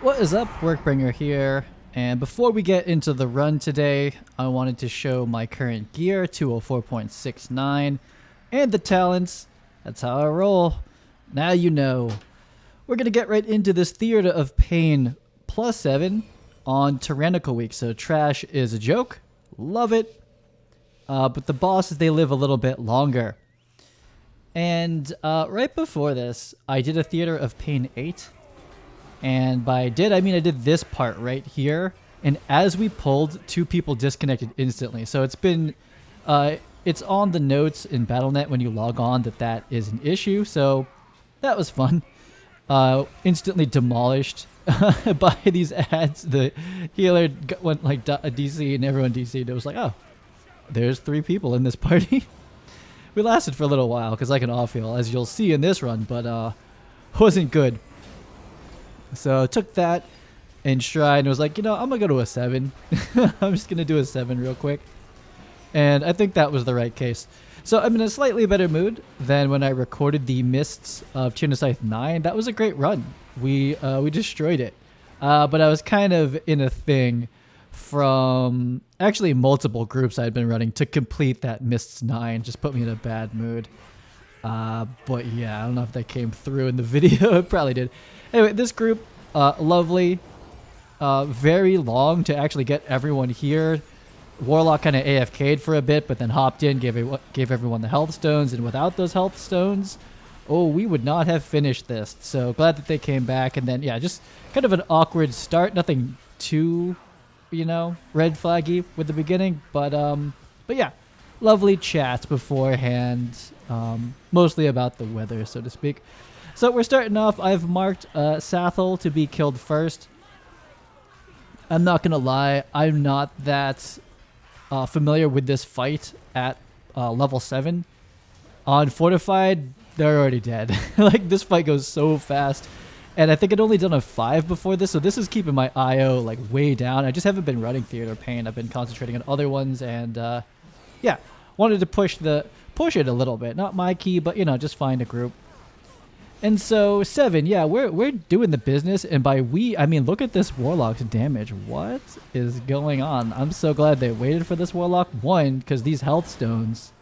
What is up, Workbringer here, and before we get into the run today, I wanted to show my current gear, 204.69, and the talents. That's how I roll. Now you know. We're going to get right into this Theater of Pain +7 on Tyrannical Week, so trash is a joke. Love it. But the bosses, they live a little bit longer. And right before this, I did a Theater of Pain 8. And by did, I mean I did this part right here. And as we pulled, 2 people disconnected instantly. So it's been, it's on the notes in BattleNet when you log on that is an issue. So that was fun. Instantly demolished by these ads. The healer went like DC and everyone DC'd. It was like, oh, there's 3 people in this party. We lasted for a little while because I can off heal, as you'll see in this run, but wasn't good. So took that in stride and was like, you know, I'm going to go to a 7. I'm just going to do a 7 real quick. And I think that was the right case. So I'm in a slightly better mood than when I recorded the Mists of Tyrannosaurus 9. That was a great run. We destroyed it. But I was kind of in a thing from actually multiple groups I'd been running to complete that Mists 9. Just put me in a bad mood. But yeah, I don't know if that came through in the video. It probably did. Anyway, this group, lovely, very long to actually get everyone here. Warlock kind of AFK'd for a bit, but then hopped in, gave everyone the health stones, and without those health stones, oh, we would not have finished this. So glad that they came back, and then, yeah, just kind of an awkward start. Nothing too, you know, red flaggy with the beginning, but yeah, lovely chats beforehand, mostly about the weather, so to speak. So we're starting off. I've marked Sathel to be killed first. I'm not going to lie. I'm not that familiar with this fight at level 7. On Fortified, they're already dead. Like, this fight goes so fast. And I think I'd only done a 5 before this, so this is keeping my IO like way down. I just haven't been running Theater of Pain. I've been concentrating on other ones, and yeah, wanted to push it a little bit. Not my key, but, you know, just find a group. And so 7, yeah, we're doing the business, and by we, I mean, look at this Warlock's damage. What is going on? I'm so glad they waited for this Warlock. 1, because these health stones,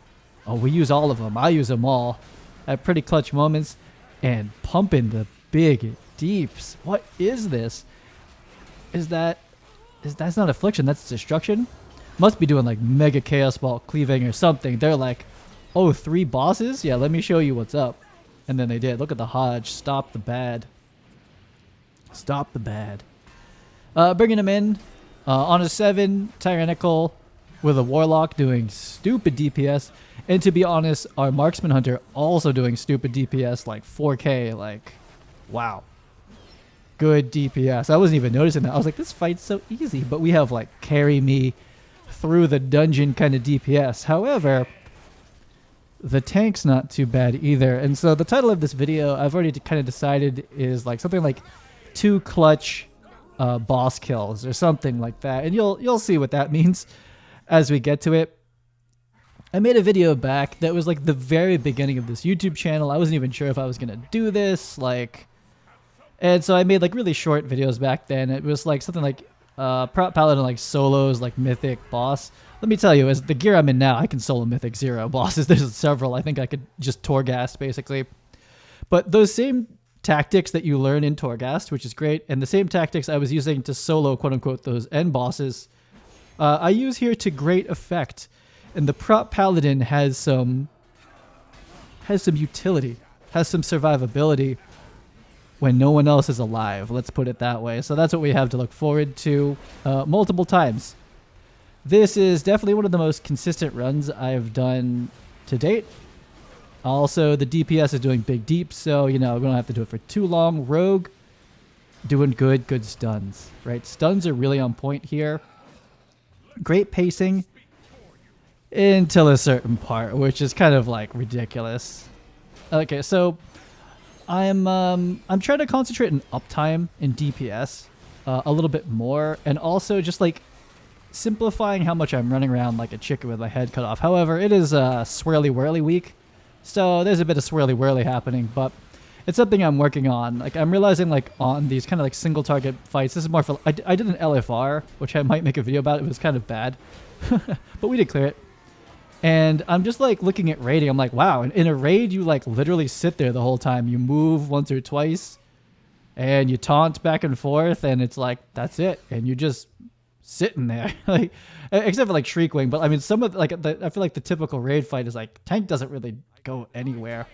oh, we use all of them. I use them all at pretty clutch moments, and pumping the big deeps. What is this? That's not affliction, that's destruction? Must be doing like mega chaos ball cleaving or something. They're like, oh, 3 bosses? Yeah, let me show you what's up. And then they did. Look at the Hodge. Stop the bad. Stop the bad. Bringing him in on a 7, Tyrannical with a Warlock doing stupid DPS. And to be honest, our Marksman Hunter also doing stupid DPS, like 4K. Like, wow. Good DPS. I wasn't even noticing that. I was like, this fight's so easy. But we have like carry me through the dungeon kind of DPS. However, the tank's not too bad either. And so the title of this video, I've already kind of decided, is like something like 2 clutch boss kills or something like that. And you'll see what that means as we get to it. I made a video back that was like the very beginning of this YouTube channel. I wasn't even sure if I was going to do this. And so I made like really short videos back then. It was like something like Prot Paladin like solos, like Mythic boss. Let me tell you, as the gear I'm in now, I can solo Mythic 0 bosses. There's several. I think I could just Torghast, basically. But those same tactics that you learn in Torghast, which is great, and the same tactics I was using to solo, quote-unquote, those end bosses, I use here to great effect. And the Prot Paladin has some utility, has some survivability when no one else is alive. Let's put it that way. So that's what we have to look forward to multiple times. This is definitely one of the most consistent runs I've done to date. Also, the DPS is doing big deep, so, you know, we don't have to do it for too long. Rogue, doing good stuns, right? Stuns are really on point here. Great pacing until a certain part, which is kind of like ridiculous. Okay, so I'm trying to concentrate on uptime in DPS a little bit more, and also just like simplifying how much I'm running around like a chicken with my head cut off. However, it is a swirly whirly week, so there's a bit of swirly whirly happening, but it's something I'm working on. Like I'm realizing like on these kind of like single target fights, this is more for, I did an LFR, which I might make a video about. It was kind of bad, but we did clear it. And I'm just like looking at raiding. I'm like, wow, in a raid, you like literally sit there the whole time. You move once or twice and you taunt back and forth, and it's like, that's it. And you're just sitting there, like, except for like Shriekwing. But I mean, some of like, I feel like the typical raid fight is like tank doesn't really go anywhere.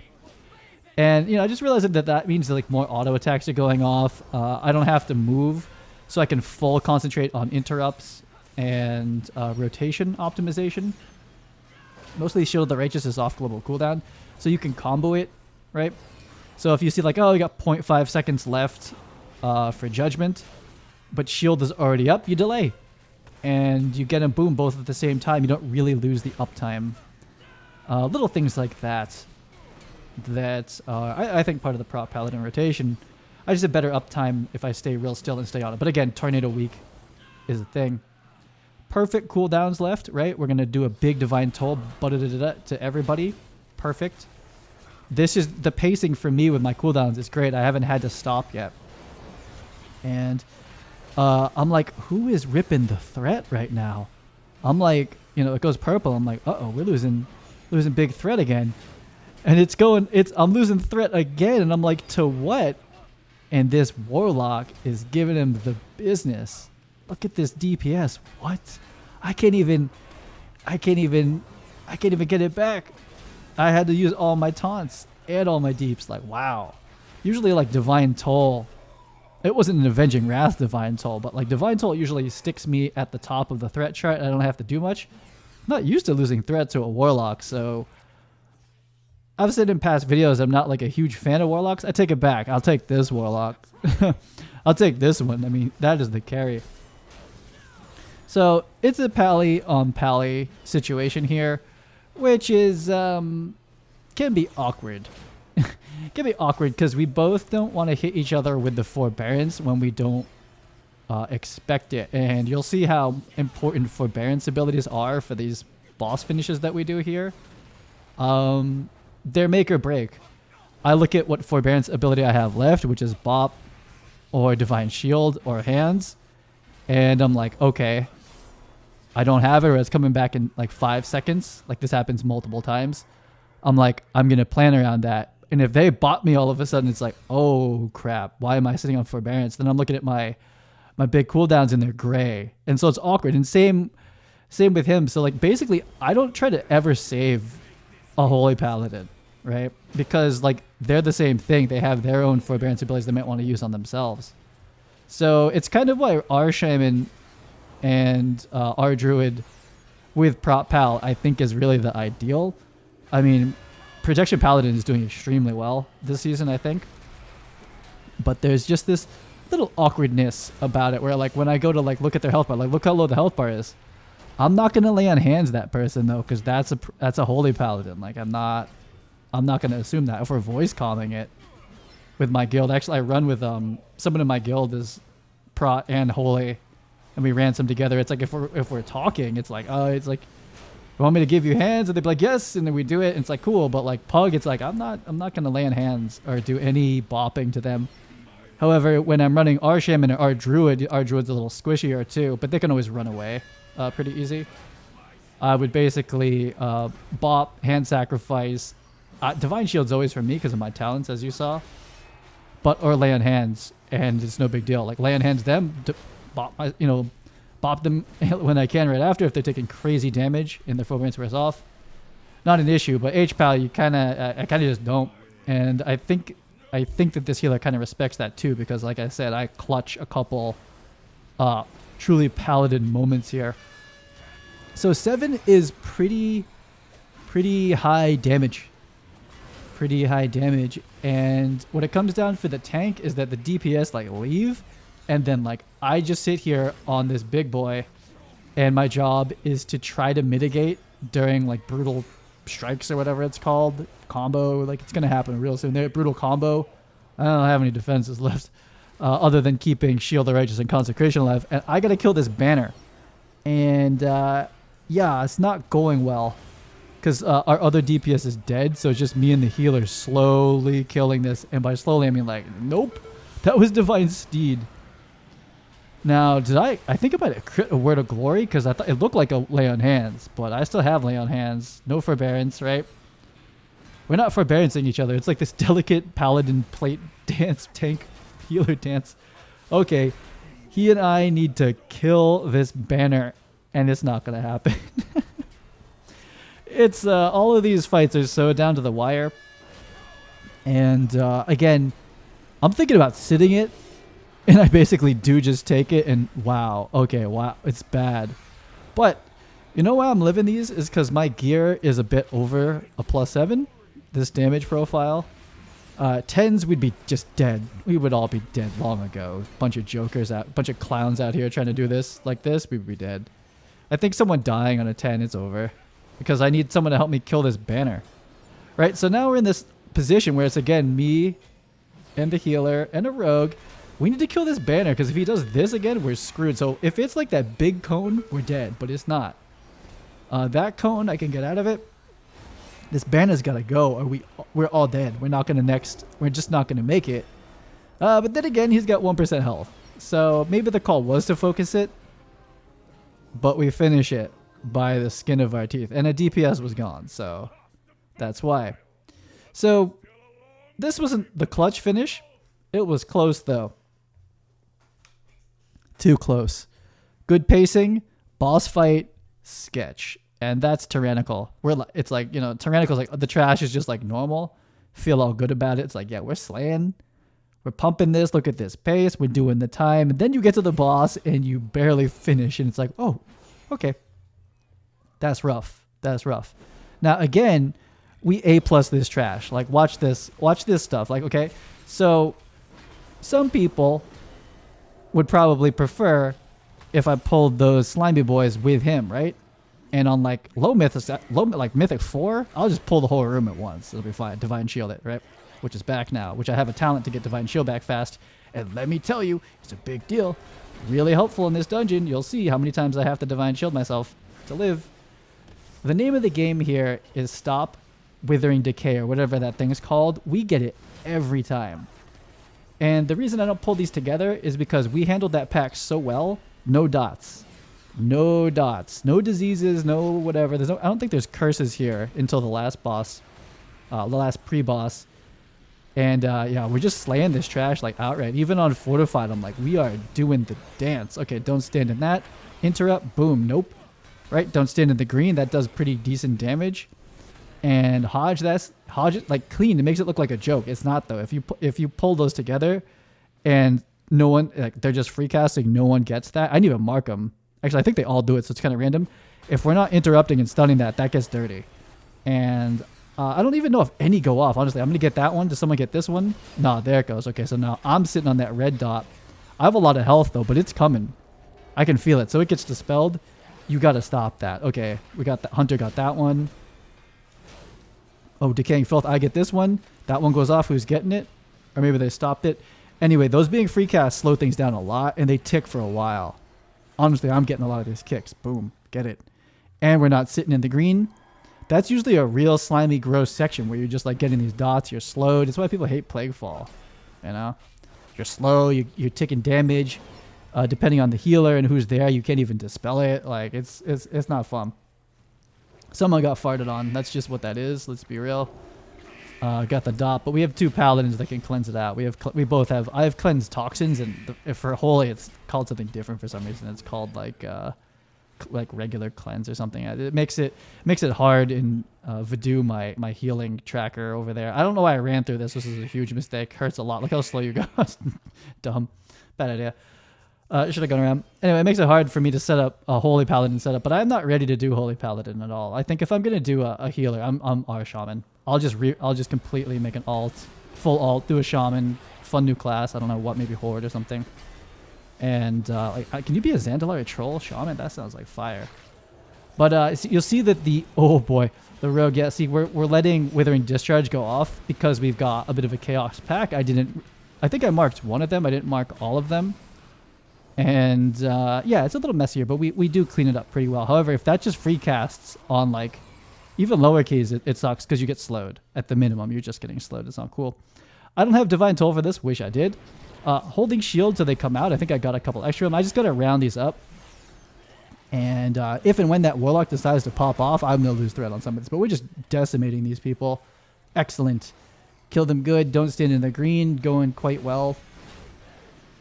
And, you know, I just realized that means that like more auto attacks are going off. I don't have to move, so I can full concentrate on interrupts and rotation optimization. Mostly Shield of the Righteous is off global cooldown, so you can combo it, right? So if you see like, oh, you got 0.5 seconds left for Judgment, but Shield is already up, you delay. And you get a boom both at the same time. You don't really lose the uptime. Little things like that. I think part of the Prot Paladin rotation. I just have better uptime if I stay real still and stay on it. But again, Tornado Week is a thing. Perfect cooldowns left, right? We're going to do a big Divine Toll to everybody. Perfect. This is the pacing for me with my cooldowns is great. I haven't had to stop yet. And I'm like, who is ripping the threat right now? I'm like, you know, it goes purple. I'm like, uh-oh, we're losing big threat again. And I'm losing threat again. And I'm like, to what? And this Warlock is giving him the business. Look at this DPS. What? I can't even get it back. I had to use all my taunts and all my deeps. Like, wow. Usually like Divine Toll. It wasn't an Avenging Wrath Divine Toll, but like Divine Toll usually sticks me at the top of the threat chart. I don't have to do much. I'm not used to losing threat to a Warlock, so I've said in past videos I'm not like a huge fan of Warlocks. I take it back. I'll take this Warlock. I'll take this one. I mean, that is the carry. So it's a pally on pally situation here, which is can be awkward. Can be awkward because we both don't want to hit each other with the Forbearance when we don't expect it. And you'll see how important Forbearance abilities are for these boss finishes that we do here. They're make or break. I look at what Forbearance ability I have left, which is Bop or Divine Shield or Hands, and I'm like, okay, I don't have it, or it's coming back in like 5 seconds. Like this happens multiple times. I'm like, I'm going to plan around that. And if they bot me all of a sudden, it's like, oh crap, why am I sitting on Forbearance? Then I'm looking at my big cooldowns and they're gray. And so it's awkward. And same with him. So like basically I don't try to ever save a Holy Paladin, right? Because like they're the same thing. They have their own Forbearance abilities they might want to use on themselves. So it's kind of why our Shaman and our Druid with Prot Pal I think is really the ideal. I mean, Protection Paladin is doing extremely well this season, I think. But there's just this little awkwardness about it where like when I go to like look at their health bar, like look how low the health bar is. I'm not going to lay on hands that person though, because that's a Holy Paladin. Like I'm not going to assume that if we're voice calling it with my guild. Actually, I run with someone in my guild is Prot and Holy, and we ran some together. It's like if we're talking, it's like, oh, it's like, you want me to give you hands? And they'd be like, yes, and then we do it, and it's like cool. But like Pug, it's like I'm not going to lay on hands or do any bopping to them. However, when I'm running our Shaman or our Druid's a little squishier too, but they can always run away pretty easy. I would basically bop, hand sacrifice. Divine Shield's always for me because of my talents, as you saw. Or lay on hands, and it's no big deal. Like lay on hands them, bop them when I can right after if they're taking crazy damage and their Forbearance wears off. Not an issue, but H-Pal, I kind of just don't. And I think that this healer kind of respects that too, because like I said, I clutch a couple truly Paladin moments here. So 7 is pretty high damage. Pretty high damage. And what it comes down for the tank is that the DPS like leave, and then like I just sit here on this big boy, and my job is to try to mitigate during like brutal strikes or whatever it's called, combo. Like it's gonna happen real soon. There, brutal combo. I don't have any defenses left, other than keeping Shield the Righteous and Consecration alive. And I gotta kill this banner, and yeah, it's not going well. because our other DPS is dead, so it's just me and the healer slowly killing this. And by slowly, I mean like, nope. That was Divine Steed. Now, I think I might have crit a Word of Glory, because I thought it looked like a Lay on Hands, but I still have Lay on Hands. No forbearance, right? We're not forbearancing each other. It's like this delicate paladin plate dance, tank healer dance. Okay, he and I need to kill this banner, and it's not going to happen. It's all of these fights are so down to the wire. And again, I'm thinking about sitting it, and I basically do just take it, and wow, okay, wow, it's bad. But you know why I'm living these is because my gear is a bit over a +7, this damage profile. 10s, we'd be just dead. We would all be dead long ago. Bunch of jokers out, bunch of clowns out here trying to do this like this, we'd be dead. I think someone dying on a 10, it's over. Because I need someone to help me kill this banner. Right, so now we're in this position where it's again me and the healer and a rogue. We need to kill this banner, because if he does this again, we're screwed. So if it's like that big cone, we're dead, but it's not. That cone, I can get out of it. This banner's got to go, or we're all dead. We're just not going to make it. But then again, he's got 1% health. So maybe the call was to focus it, but we finish it by the skin of our teeth. And a DPS was gone, so that's why. So this wasn't the clutch finish. It was close, though. Too close. Good pacing, boss fight, sketch. And that's tyrannical. It's like, you know, tyrannical's like, the trash is just like normal. Feel all good about it. It's like, yeah, we're slaying. We're pumping this. Look at this pace. We're doing the time. And then you get to the boss and you barely finish. And it's like, oh, okay. That's rough. That's rough. Now, again, we A+ this trash. Like, watch this stuff. Like, okay, so some people would probably prefer if I pulled those slimy boys with him, right? And on like like Mythic 4, I'll just pull the whole room at once. It'll be fine. Divine Shield it, right? Which is back now, which I have a talent to get Divine Shield back fast. And let me tell you, it's a big deal. Really helpful in this dungeon. You'll see how many times I have to Divine Shield myself to live. The name of the game here is Stop Withering Decay, or whatever that thing is called. We get it every time. And the reason I don't pull these together is because we handled that pack so well. No dots. No dots. No diseases. No whatever. I don't think there's curses here until the last boss. The last pre-boss. And yeah, we're just slaying this trash like outright. Even on Fortified, I'm like, we are doing the dance. Okay, don't stand in that. Interrupt. Boom. Nope. Right? Don't stand in the green. That does pretty decent damage. And Hodge it like clean. It makes it look like a joke. It's not, though. If you pull those together and no one, like, they're just free casting, no one gets that. I didn't even mark them. Actually, I think they all do it, so it's kind of random. If we're not interrupting and stunning that gets dirty. And I don't even know if any go off, honestly. I'm going to get that one. Does someone get this one? No, there it goes. Okay, so now I'm sitting on that red dot. I have a lot of health, though, but it's coming. I can feel it. So it gets dispelled. You got to stop that. Okay, we got that. Hunter got that one. Oh, Decaying Filth. I get this one. That one goes off. Who's getting it? Or maybe they stopped it. Anyway, those being free cast slow things down a lot, and they tick for a while. Honestly, I'm getting a lot of these kicks. Boom. Get it. And we're not sitting in the green. That's usually a real slimy, gross section where you're just like getting these dots. You're slowed. It's why people hate Plaguefall. You know? You're slow. You're taking damage. Depending on the healer and who's there, you can't even dispel it. Like, it's not fun. Someone got farted on. That's just what that is. Let's be real. Got the dot, but we have two paladins that can cleanse it out. We both have. I have cleansed toxins, and if for holy, it's called something different for some reason. It's called like regular cleanse or something. It makes it hard in Voodoo, my healing tracker over there. I don't know why I ran through this. This is a huge mistake. Hurts a lot. Look how slow you go. Dumb. Bad idea. Should have gone around. Anyway, it makes it hard for me to set up a Holy Paladin setup, but I'm not ready to do Holy Paladin at all. I think if I'm gonna do a healer, I'm our Shaman. I'll just completely make an full alt, do a Shaman, fun new class. I don't know what, maybe Horde or something. And can you be a Zandalar, a Troll Shaman? That sounds like fire. But you'll see that the Rogue. Yeah, see, we're letting Withering Discharge go off because we've got a bit of a Chaos pack. I think I marked one of them. I didn't mark all of them. And yeah, it's a little messier, but we do clean it up pretty well. However, if that just free casts on like Even lower keys, it sucks because you get slowed. At the minimum, you're just getting slowed. It's not cool. I don't have Divine Toll for this. Wish I did. Holding shield till they come out. I think I got a couple extra of them. I just got to round these up. And if and when that Warlock decides to pop off, I'm going to lose threat on some of this. But we're just decimating these people. Excellent. Kill them good. Don't stand in the green. Going quite well.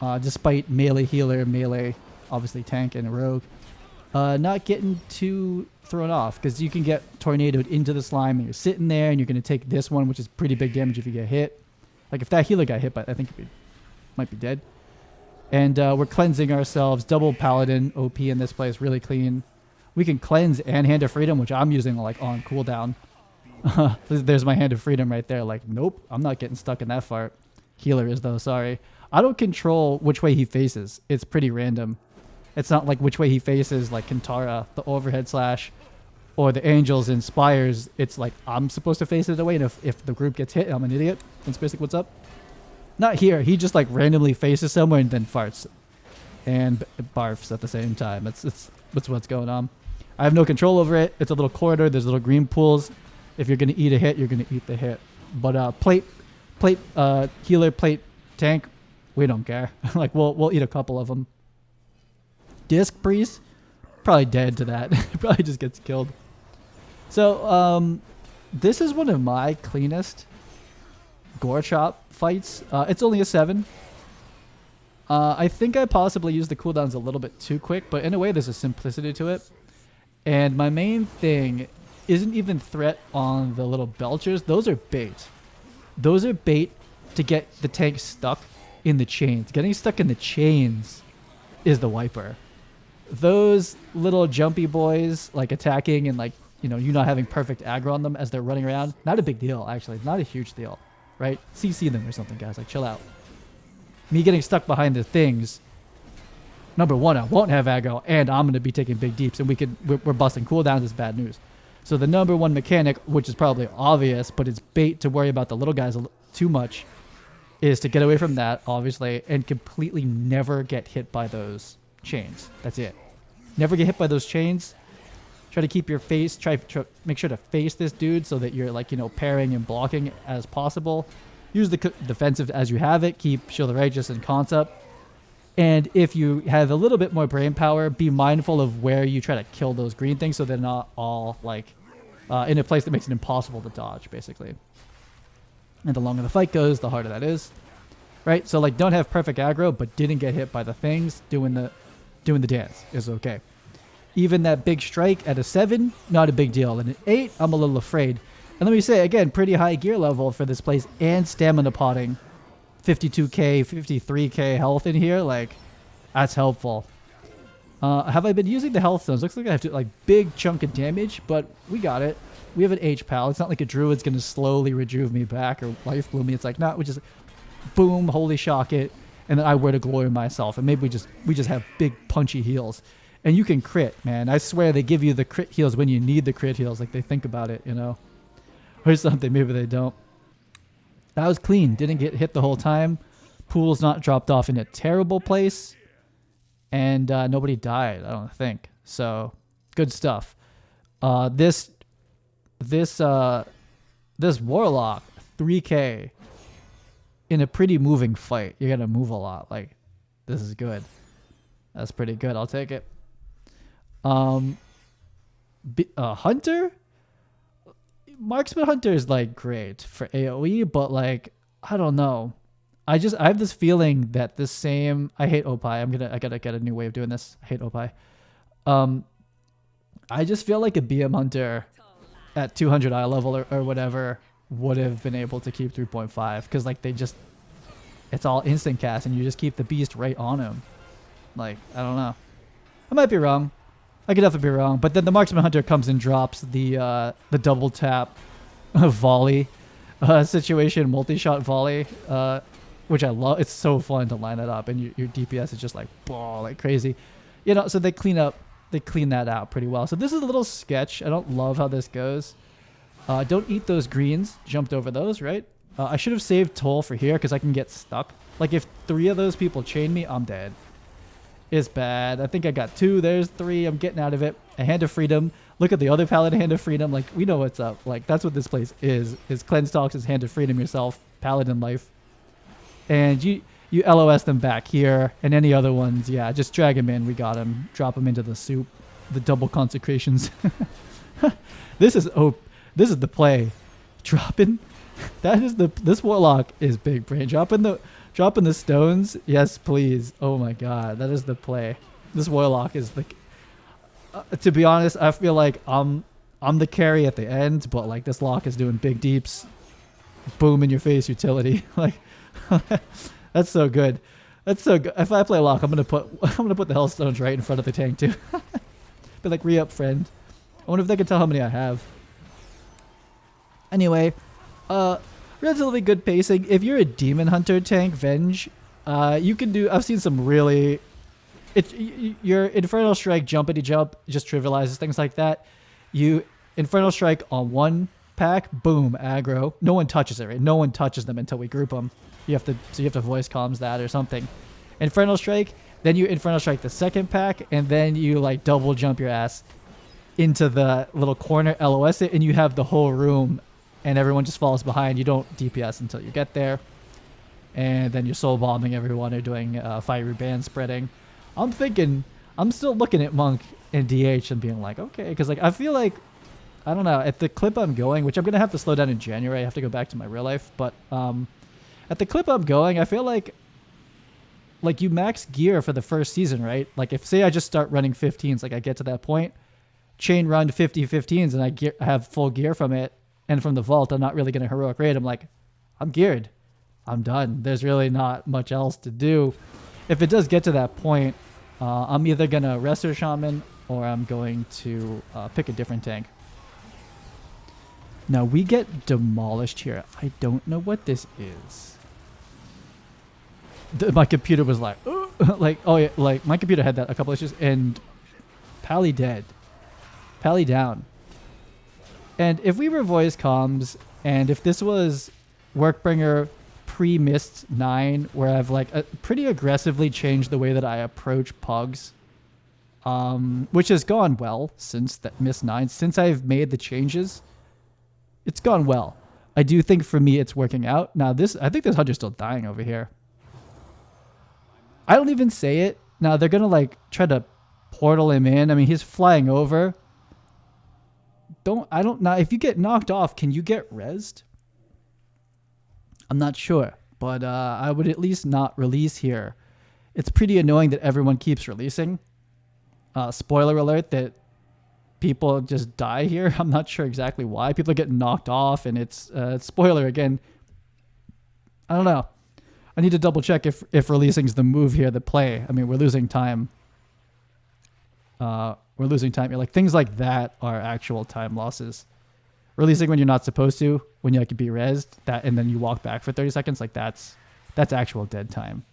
Despite melee healer, melee, obviously tank and rogue. Not getting too thrown off because you can get tornadoed into the slime and you're sitting there and you're going to take this one, which is pretty big damage if you get hit. Like if that healer got hit, but I think he might be dead. And we're cleansing ourselves. Double Paladin OP in this place, really clean. We can cleanse and Hand of Freedom, which I'm using like on cooldown. There's my Hand of Freedom right there. Like, nope, I'm not getting stuck in that fart. Healer is though, sorry. I don't control which way he faces. It's pretty random. It's not like which way he faces, like Kintara, the overhead slash, or the angels and spires. It's like I'm supposed to face it away, and if the group gets hit, I'm an idiot. That's basically what's up. Not here. He just like randomly faces somewhere and then farts and barfs at the same time. That's what's going on. I have no control over it. It's a little corridor. There's little green pools. If you're gonna eat a hit, you're gonna eat the hit. But plate, healer, plate, tank, we don't care. Like we'll eat a couple of them. Disc priest, probably dead to that. Probably just gets killed. So this is one of my cleanest gore chop fights. It's only a 7. I think I possibly used the cooldowns a little bit too quick, but in a way there's a simplicity to it. And my main thing isn't even threat on the little belchers. Those are bait. Those are bait to get the tank stuck in the chains. Getting stuck in the chains is the wiper. Those little jumpy boys like attacking and like, you know, you not having perfect aggro on them as they're running around. Not a big deal, actually. Not a huge deal, right? CC them or something, guys. Like, chill out. Me getting stuck behind the things. Number one, I won't have aggro, and I'm going to be taking big deeps, and we're busting cooldowns is bad news. So the number one mechanic, which is probably obvious, but it's bait to worry about the little guys too much, is to get away from that, obviously, and completely never get hit by those chains. That's it. Never get hit by those chains. Try to keep your face, try make sure to face this dude so that you're like, you know, parrying and blocking as possible. Use the defensive as you have it. Keep Shield of Righteous and Cons up. And if you have a little bit more brain power, be mindful of where you try to kill those green things so they're not all like in a place that makes it impossible to dodge, basically. And the longer the fight goes, the harder that is. Right? So like don't have perfect aggro, but didn't get hit by the things, doing the dance is okay. Even that big strike at a 7, not a big deal. And an 8, I'm a little afraid. And let me say, again, pretty high gear level for this place and stamina potting. 52k, 53k health in here. Like, that's helpful. Have I been using the health stones? Looks like I have to, like, big chunk of damage, but we got it. We have an H-Pal. It's not like a druid's going to slowly rejuve me back or life bloom me. It's like, nah, we just, boom, holy shock it. And then I wear to glory myself. And maybe we just have big punchy heals. And you can crit, man. I swear they give you the crit heals when you need the crit heals. Like, they think about it, you know? Or something. Maybe they don't. That was clean. Didn't get hit the whole time. Pool's not dropped off in a terrible place. And nobody died, I don't think. So, good stuff. This Warlock, 3k, in a pretty moving fight. You're going to move a lot. Like, this is good. That's pretty good. I'll take it. Hunter? Marksman Hunter is like great for AoE, but like I don't know. I have this feeling that the same. I hate Opie. I gotta get a new way of doing this. I hate Opie. I just feel like a BM Hunter at 200 eye level or whatever would have been able to keep 3.5 because like it's all instant cast and you just keep the beast right on him. Like I don't know. I might be wrong. I could definitely be wrong, but then the Marksman Hunter comes and drops the double tap volley situation, multi-shot volley, which I love. It's so fun to line it up, and your DPS is just like like crazy, you know. So they clean that out pretty well. So this is a little sketch. I don't love how this goes. Don't eat those greens. Jumped over those, right? I should have saved Toll for here because I can get stuck. Like if 3 of those people chain me, I'm dead. Is bad. I think I got 2. There's 3. I'm getting out of it. a Hand of Freedom. Look at the other Paladin Hand of Freedom. Like, we know what's up. Like, that's what this place is Cleanse Talks is Hand of Freedom yourself, Paladin life. And you LOS them back here, and any other ones, yeah, just drag them in. We got them. Drop them into the soup. The double consecrations. This is the play. Dropping. This Warlock is big brain. Dropping the stones. Yes, please. Oh my god, that is the play. This Warlock is the. To be honest, I feel like I'm the carry at the end, but like this lock is doing big deeps. Boom in your face utility. Like. That's so good. That's so good. If I play lock, I'm gonna put the Hellstones right in front of the tank too. Be like, re-up, friend. I wonder if they can tell how many I have. Anyway, relatively good pacing. If you're a Demon Hunter tank, Venge, you can do. I've seen some really. Your Infernal Strike, jumpity jump, just trivializes things like that. You Infernal Strike on one pack, boom, aggro. No one touches it, right? No one touches them until we group them. You have to voice comms that or something. Infernal Strike, then you Infernal Strike the second pack, and then you like double jump your ass into the little corner, LOS it, and you have the whole room, and everyone just falls behind. You don't DPS until you get there, and then you're soul bombing everyone or doing fiery band spreading. I'm still looking at Monk and DH and being like, okay, because like I feel like, I don't know, at the clip I'm going, which I'm gonna have to slow down in January. I have to go back to my real life, but at the clip I'm going, I feel like you max gear for the first season, right? Like if say I just start running 15s, like I get to that point, chain run 50 15s, and I have full gear from it, and from the vault, I'm not really gonna heroic raid. I'm like, I'm geared, I'm done. There's really not much else to do. If it does get to that point, I'm either gonna Resto Shaman or I'm going to pick a different tank. Now we get demolished here. I don't know what this is. My computer was like, like, oh yeah, like my computer had that a couple issues, and Pally dead, Pally down. And if we were voice comms, and if this was Workbringer pre-Mist 9, where I've like pretty aggressively changed the way that I approach pugs, which has gone well since that Mist 9, since I've made the changes, it's gone well. I do think for me it's working out. Now I think this Hunter's still dying over here. I don't even say it. Now they're gonna like try to portal him in. I mean, he's flying over. Now if you get knocked off, can you get rezzed? I'm not sure, but I would at least not release here. It's pretty annoying that everyone keeps releasing. Spoiler alert that people just die here. I'm not sure exactly why. People are getting knocked off, and it's spoiler again. I don't know. I need to double check if releasing is the move here, the play. I mean, we're losing time. We're losing time here. Like things like that are actual time losses. Releasing when you're not supposed to, when you could be rezzed, that, and then you walk back for 30 seconds, like that's actual dead time.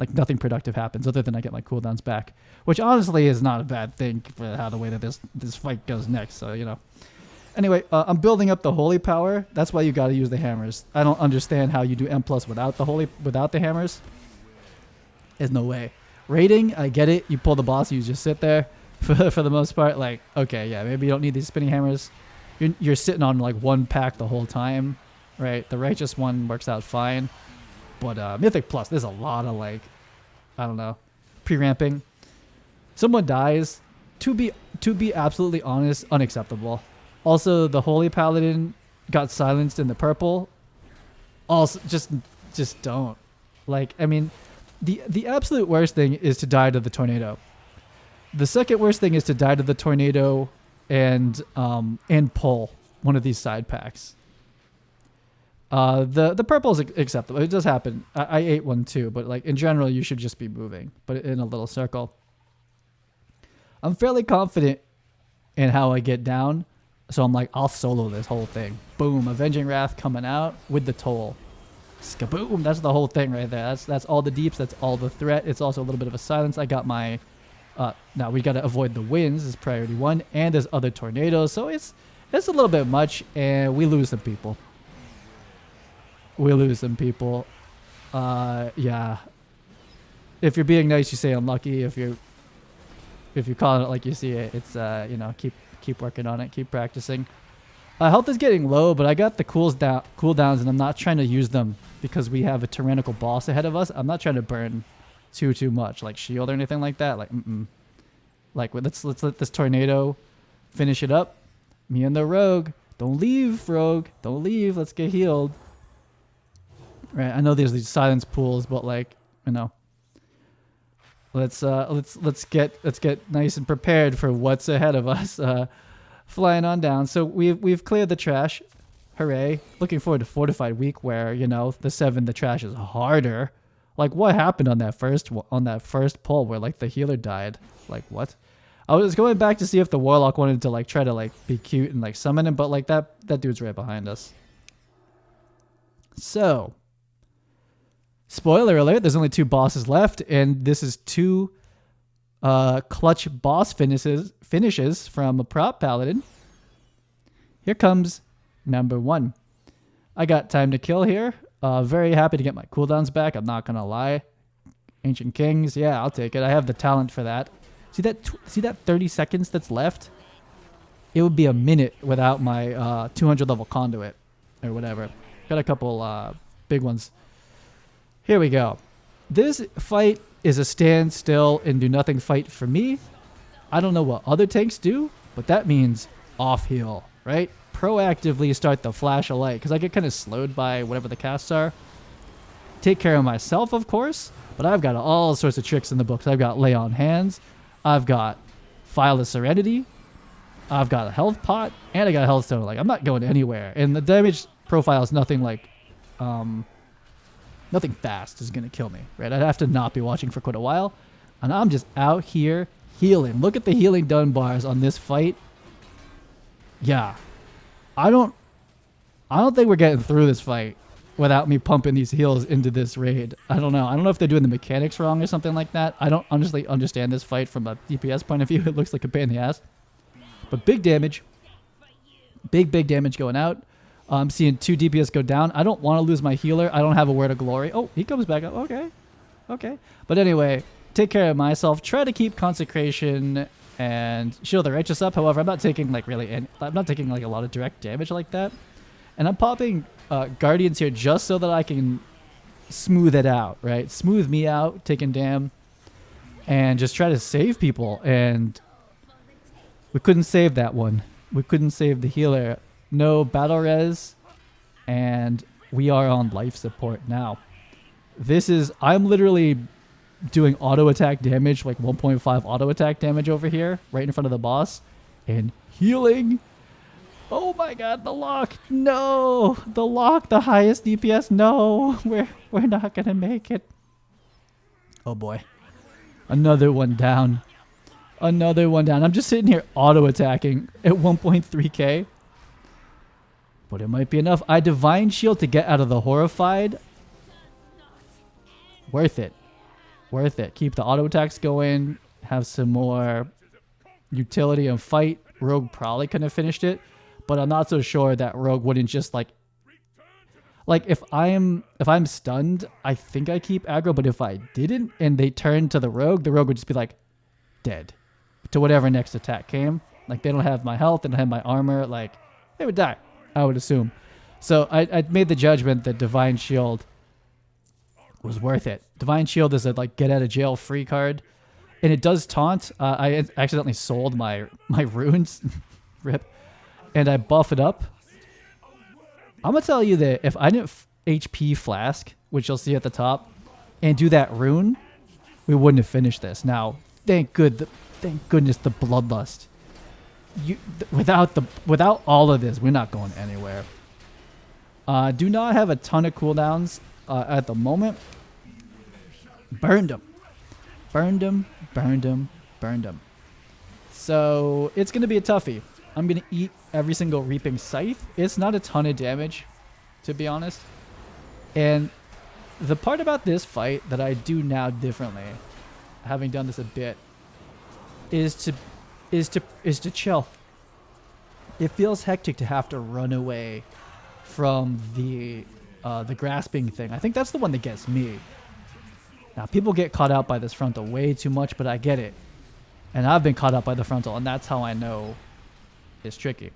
Like nothing productive happens other than I get my cooldowns back, which honestly is not a bad thing for how the way that this fight goes next. So, you know. Anyway, I'm building up the holy power. That's why you got to use the hammers. I don't understand how you do M+ without the hammers. There's no way. Raiding, I get it. You pull the boss, you just sit there for the most part. Like, okay, yeah, maybe you don't need these spinning hammers. You're sitting on like one pack the whole time, right? The righteous one works out fine. But Mythic Plus, there's a lot of like, I don't know, pre-ramping. Someone dies. To be absolutely honest, unacceptable. Also, the Holy Paladin got silenced in the purple. Also, just don't. Like, I mean, the absolute worst thing is to die to the tornado. The second worst thing is to die to the tornado and pull one of these side packs. The purple is acceptable. It does happen. I ate one too, but like in general, you should just be moving, but in a little circle. I'm fairly confident in how I get down. So I'm like, I'll solo this whole thing. Boom, Avenging Wrath coming out with the toll. Skaboom, that's the whole thing right there. That's all the deeps, that's all the threat. It's also a little bit of a silence. I got my, now we got to avoid the winds is priority 1, and there's other tornadoes. So it's a little bit much, and we lose some people. Yeah. If you're being nice, you say unlucky. If if you call it like you see it, it's you know, keep working on it, keep practicing. Health is getting low, but I got the cooldowns, and I'm not trying to use them because we have a tyrannical boss ahead of us. I'm not trying to burn too much, like shield or anything like that. Like, like let's let this tornado finish it up. Me and the rogue. Don't leave, rogue. Don't leave. Let's get healed. Right. I know there's these silence pools, but like, you know, let's get nice and prepared for what's ahead of us. Flying on down. So we've cleared the trash. Hooray. Looking forward to Fortified Week where, you know, the trash is harder. Like, what happened on that first pull where like the healer died? Like, what? I was going back to see if the Warlock wanted to like try to like be cute and like summon him, but like that dude's right behind us. So, spoiler alert, there's only 2 bosses left, and this is 2 clutch boss finishes from a Prot Paladin. Here comes number 1. I got time to kill here. Very happy to get my cooldowns back. I'm not gonna lie. Ancient Kings, yeah, I'll take it. I have the talent for that. See that 30 seconds that's left? It would be a minute without my 200 level conduit or whatever. Got a couple big ones. Here we go. This fight is a stand still and do nothing fight for me. I don't know what other tanks do, but that means off heal, right? Proactively start the flash of light because I get kind of slowed by whatever the casts are. Take care of myself, of course, but I've got all sorts of tricks in the books. I've got Lay on Hands, I've got File of Serenity, I've got a health pot, and I got a health stone. Like, I'm not going anywhere, and the damage profile is nothing like nothing fast is gonna kill me, right? I'd have to not be watching for quite a while, and I'm just out here healing. Look at the healing done bars on this fight. Yeah, I don't think we're getting through this fight without me pumping these heals into this raid. I don't know if they're doing the mechanics wrong or something like that. I don't honestly understand this fight from a DPS point of view. It looks like a pain in the ass, but big damage, big damage going out. I'm seeing 2 DPS go down. I don't want to lose my healer. I don't have a Word of Glory. Oh, he comes back up. Okay. But anyway, take care of myself. Try to keep Consecration and Shield the Righteous up. However, I'm not taking like a lot of direct damage like that. And I'm popping Guardians here just so that I can smooth it out, right? Smooth me out, taking dam, and just try to save people. And we couldn't save that one. We couldn't save the healer. No battle res, and we are on life support now. I'm literally doing auto attack damage, like 1.5 auto attack damage over here, right in front of the boss, and healing. Oh my god, the lock! No, the lock, the highest DPS. No, we're not gonna make it. Oh boy, another one down. I'm just sitting here auto attacking at 1.3k. But it might be enough. I Divine Shield to get out of the Horrified. Worth it. Keep the auto attacks going. Have some more utility and fight. Rogue probably couldn't have finished it. But I'm not so sure that Rogue wouldn't just like if I'm stunned, I think I keep aggro. But if I didn't and they turned to the Rogue would just be like dead to whatever next attack came. Like, they don't have my health, they don't have my armor. Like, they would die, I would assume. So I made the judgment that Divine Shield was worth it. Divine Shield is a like get out of jail free card, and it does taunt. I accidentally sold my runes, rip, and I buff it up. I'm gonna tell you that if I didn't HP flask, which you'll see at the top, and do that rune, we wouldn't have finished this. Now, thank goodness the bloodlust. Without all of this, we're not going anywhere. Do not have a ton of cooldowns at the moment. Burned them. So it's gonna be a toughie. I'm gonna eat every single Reaping Scythe. It's not a ton of damage, to be honest. And the part about this fight that I do now differently, having done this a bit, is to chill. It feels hectic to have to run away from the grasping thing. I think that's the one that gets me. Now, people get caught out by this frontal way too much, but I get it. And I've been caught up by the frontal, and that's how I know it's tricky.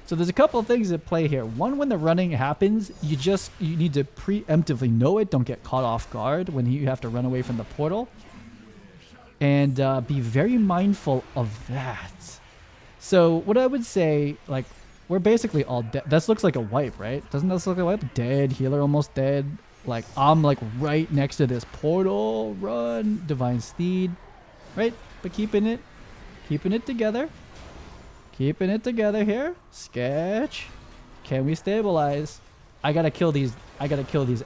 So there's a couple of things at play here. One, when the running happens, you need to preemptively know it. Don't get caught off guard when you have to run away from the portal. And be very mindful of that. So what I would say, like, we're basically all dead. This looks like a wipe, right? Doesn't this look like a wipe? Dead, healer almost dead. Like, I'm like right next to this portal. Run, Divine Steed. Right? But keeping it together. Keeping it together here. Sketch. Can we stabilize? I gotta kill these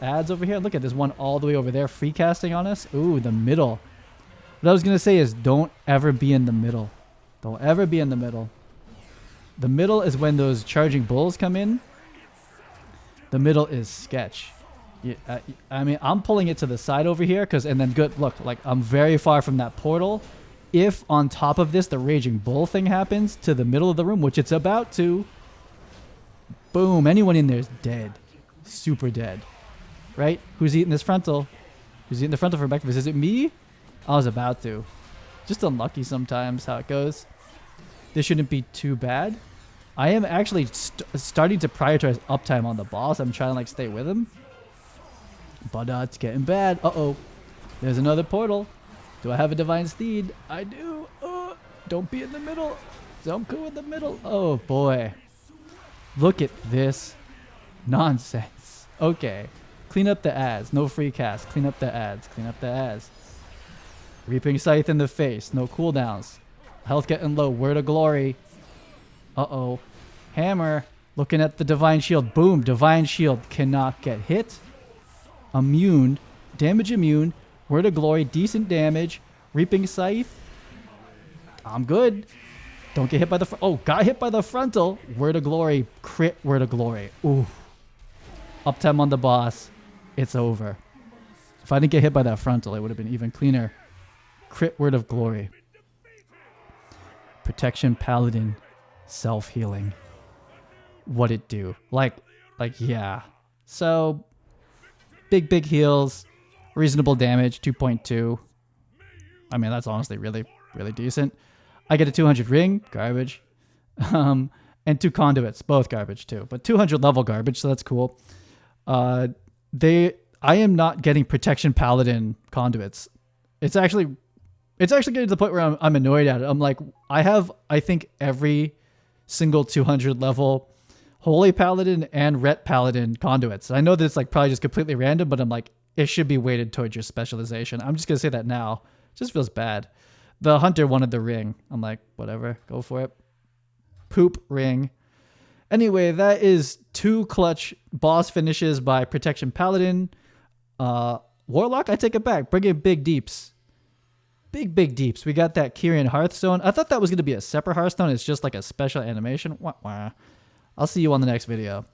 ads over here. Look at this one all the way over there, free casting on us. Ooh, the middle. What I was gonna say is don't ever be in the middle. Don't ever be in the middle. The middle is when those charging bulls come in. The middle is sketch. Yeah, I mean, I'm pulling it to the side over here and then good. Look, like I'm very far from that portal. If on top of this, the raging bull thing happens to the middle of the room, which it's about to, boom, anyone in there is dead. Super dead. Right? Who's eating this frontal? Who's eating the frontal for breakfast? Is it me? I was about to. Just unlucky sometimes how it goes. This shouldn't be too bad. I am actually starting to prioritize uptime on the boss. I'm trying to like stay with him. But it's getting bad. Uh-oh. There's another portal. Do I have a Divine Steed? I do. Don't be in the middle. Don't go in the middle. Oh, boy. Look at this nonsense. Okay. Clean up the ads. No free cast. Clean up the ads. Clean up the ads. Reaping Scythe in the face. No cooldowns. Health getting low. Word of glory. Uh-oh. Hammer. Looking at the Divine Shield. Boom. Divine Shield cannot get hit. Immune. Damage immune. Word of glory. Decent damage. Reaping Scythe. I'm good. Don't get hit by the... Oh, got hit by the frontal. Word of glory. Crit Word of glory. Ooh. Uptime on the boss. It's over. If I didn't get hit by that frontal, it would have been even cleaner. Crit Word of glory. Protection Paladin. Self-healing. What'd it do? Like, yeah. So, big heals. Reasonable damage, 2.2. I mean, that's honestly really decent. I get a 200 ring, garbage. And 2 conduits, both garbage too. But 200 level garbage, so that's cool. I am not getting protection paladin conduits. It's actually getting to the point where I'm annoyed at it. I'm like, I think every single 200 level holy paladin and ret paladin conduits. I know that it's like probably just completely random, but I'm like, it should be weighted towards your specialization. I'm just going to say that now. It just feels bad. The hunter wanted the ring. I'm like, whatever. Go for it. Poop ring. Anyway, that is 2 clutch boss finishes by Protection Paladin. Warlock, I take it back. Bring in big deeps. Big deeps. We got that Kyrian Hearthstone. I thought that was going to be a separate Hearthstone. It's just like a special animation. Wah, wah. I'll see you on the next video.